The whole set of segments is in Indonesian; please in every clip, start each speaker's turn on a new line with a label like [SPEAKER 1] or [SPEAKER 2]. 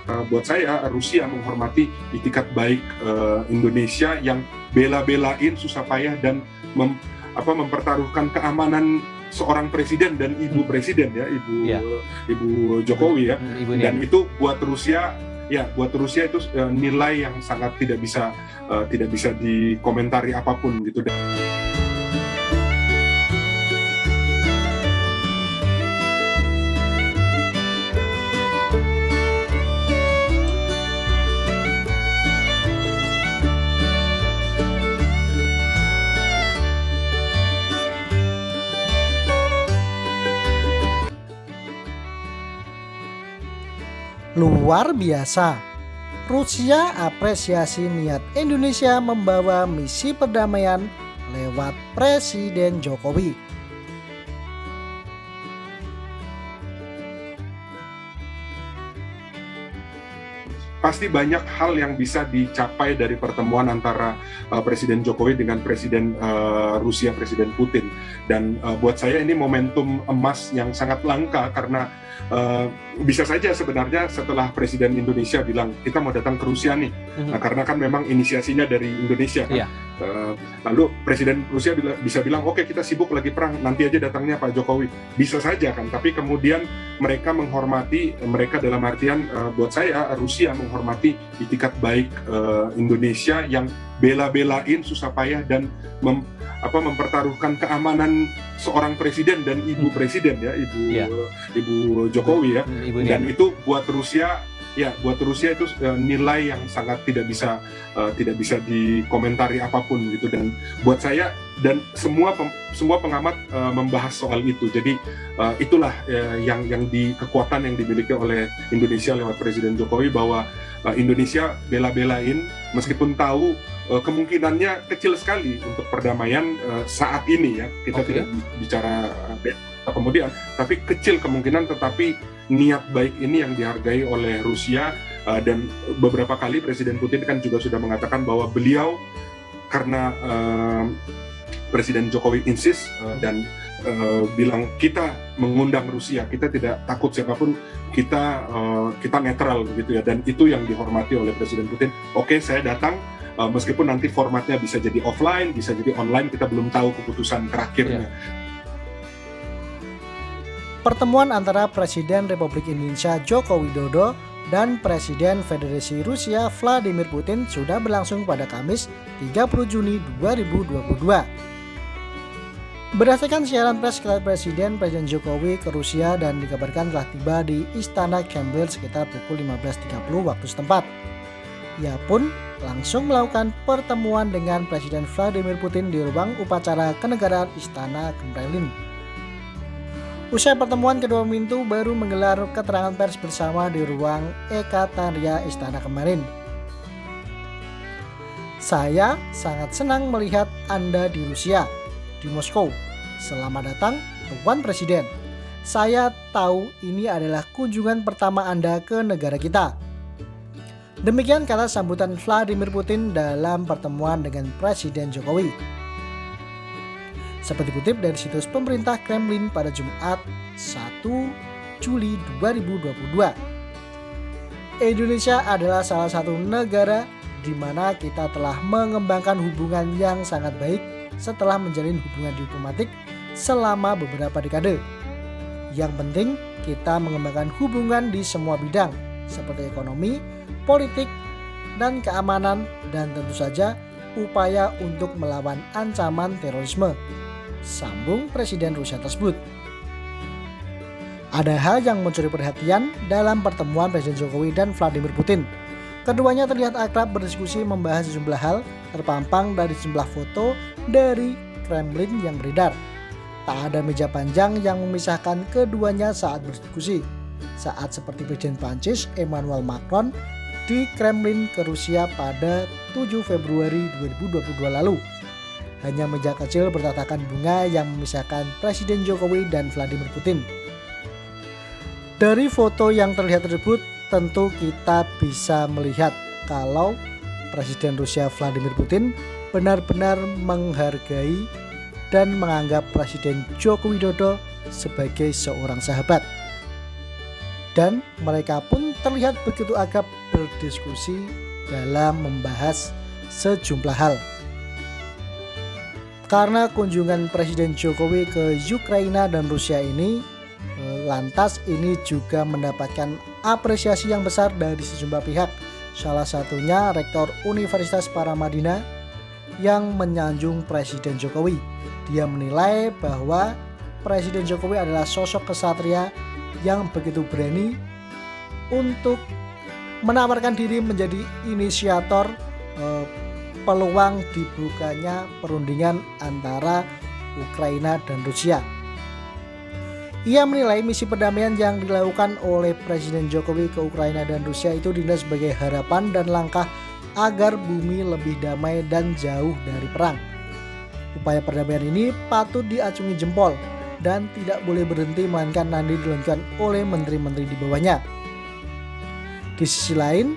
[SPEAKER 1] buat saya Rusia menghormati itikat baik Indonesia yang bela-belain susah payah dan mempertaruhkan keamanan seorang presiden dan ibu presiden ya, ibu Jokowi ya. Dan itu buat Rusia itu nilai yang sangat tidak bisa dikomentari apapun gitu.
[SPEAKER 2] Luar biasa. Rusia apresiasi niat Indonesia membawa misi perdamaian lewat Presiden Jokowi.
[SPEAKER 1] Pasti banyak hal yang bisa dicapai dari pertemuan antara Presiden Jokowi dengan Presiden Rusia, Presiden Putin. Dan buat saya ini momentum emas yang sangat langka karena bisa saja sebenarnya setelah Presiden Indonesia bilang kita mau datang ke Rusia nih, karena kan memang inisiasinya dari Indonesia kan. Lalu Presiden Rusia bisa bilang oke, kita sibuk lagi perang, nanti aja datangnya Pak Jokowi, bisa saja kan. Tapi kemudian mereka menghormati, mereka dalam artian buat saya Rusia menghormati itikat baik Indonesia yang bela-belain susah payah dan mempertaruhkan keamanan seorang presiden dan ibu presiden ya, ibu Jokowi ya. Dan itu buat Rusia itu nilai yang sangat tidak bisa dikomentari apapun gitu. Dan buat saya dan semua pengamat membahas soal itu. Jadi itulah yang kekuatan yang dimiliki oleh Indonesia lewat Presiden Jokowi, bahwa Indonesia bela-belain meskipun tahu kemungkinannya kecil sekali untuk perdamaian saat ini ya. Kita tidak bicara kemudian, tapi kecil kemungkinan, tetapi niat baik ini yang dihargai oleh Rusia. Dan beberapa kali Presiden Putin kan juga sudah mengatakan bahwa beliau, karena Presiden Jokowi insist dan bilang kita mengundang Rusia, kita tidak takut siapapun, kita netral begitu ya. Dan itu yang dihormati oleh Presiden Putin. Oke, saya datang, meskipun nanti formatnya bisa jadi offline, bisa jadi online, kita belum tahu keputusan terakhirnya.
[SPEAKER 2] Pertemuan antara Presiden Republik Indonesia Joko Widodo dan Presiden Federasi Rusia Vladimir Putin sudah berlangsung pada Kamis 30 Juni 2022. Berdasarkan siaran pers Presiden Jokowi ke Rusia dan dikabarkan telah tiba di Istana Kremlin sekitar pukul 15.30 waktu setempat. Ia pun langsung melakukan pertemuan dengan Presiden Vladimir Putin di ruang upacara kenegaraan Istana Kremlin. Usai pertemuan, kedua pemimpin baru menggelar keterangan pers bersama di ruang Ekataria Istana kemarin. Saya sangat senang melihat Anda di Rusia, di Moskow. Selamat datang, Tuan Presiden. Saya tahu ini adalah kunjungan pertama Anda ke negara kita. Demikian kata sambutan Vladimir Putin dalam pertemuan dengan Presiden Jokowi. Seperti kutip dari situs pemerintah Kremlin pada Jumat 1 Juli 2022. Indonesia adalah salah satu negara di mana kita telah mengembangkan hubungan yang sangat baik setelah menjalin hubungan diplomatik selama beberapa dekade. Yang penting kita mengembangkan hubungan di semua bidang seperti ekonomi, politik, dan keamanan, dan tentu saja upaya untuk melawan ancaman terorisme, sambung Presiden Rusia tersebut. Ada hal yang mencuri perhatian dalam pertemuan Presiden Jokowi dan Vladimir Putin. Keduanya terlihat akrab berdiskusi membahas sejumlah hal, terpampang dari sejumlah foto dari Kremlin yang beredar. Tak ada meja panjang yang memisahkan keduanya saat berdiskusi, saat seperti Presiden Prancis Emmanuel Macron di Kremlin ke Rusia pada 7 Februari 2022 lalu. Hanya meja kecil bertatakan bunga yang memisahkan Presiden Jokowi dan Vladimir Putin. Dari foto yang terlihat tersebut, tentu kita bisa melihat kalau Presiden Rusia Vladimir Putin benar-benar menghargai dan menganggap Presiden Joko Widodo sebagai seorang sahabat. dan mereka pun terlihat begitu akrab berdiskusi dalam membahas sejumlah hal. Karena kunjungan Presiden Jokowi ke Ukraina dan Rusia ini, lantas ini juga mendapatkan apresiasi yang besar dari sejumlah pihak. Salah satunya Rektor Universitas Paramadina yang menyanjung Presiden Jokowi. Dia menilai bahwa Presiden Jokowi adalah sosok kesatria yang begitu berani untuk menawarkan diri menjadi inisiator peluang dibukanya perundingan antara Ukraina dan Rusia. Ia menilai misi perdamaian yang dilakukan oleh Presiden Jokowi ke Ukraina dan Rusia itu dinilai sebagai harapan dan langkah agar bumi lebih damai dan jauh dari perang. Upaya perdamaian ini patut diacungi jempol dan tidak boleh berhenti melainkan nanti dilanjutkan oleh menteri-menteri di bawahnya. Di sisi lain,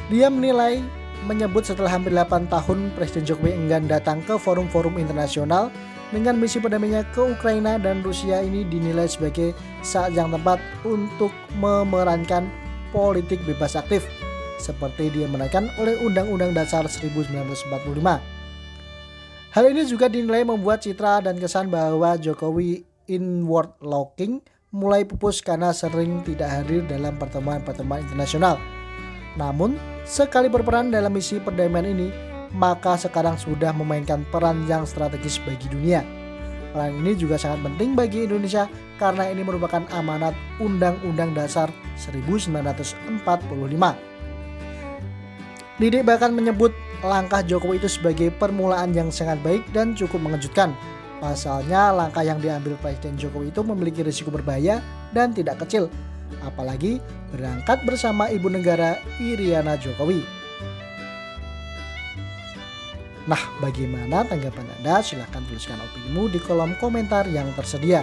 [SPEAKER 2] dia menyebut setelah hampir 8 tahun Presiden Jokowi enggan datang ke forum-forum internasional dengan misi perdamaiannya ke Ukraina dan Rusia ini dinilai sebagai saat yang tepat untuk memerankan politik bebas aktif seperti dia menekankan oleh Undang-Undang Dasar 1945. Hal ini juga dinilai membuat citra dan kesan bahwa Jokowi inward looking mulai pupus karena sering tidak hadir dalam pertemuan-pertemuan internasional. Namun, sekali berperan dalam misi perdamaian ini, maka sekarang sudah memainkan peran yang strategis bagi dunia. Peran ini juga sangat penting bagi Indonesia karena ini merupakan amanat Undang-Undang Dasar 1945. Didik bahkan menyebut langkah Jokowi itu sebagai permulaan yang sangat baik dan cukup mengejutkan. Pasalnya langkah yang diambil Presiden Jokowi itu memiliki risiko berbahaya dan tidak kecil, apalagi berangkat bersama ibu negara Iriana Jokowi. Nah, bagaimana tanggapan Anda? Silahkan tuliskan opinimu di kolom komentar yang tersedia.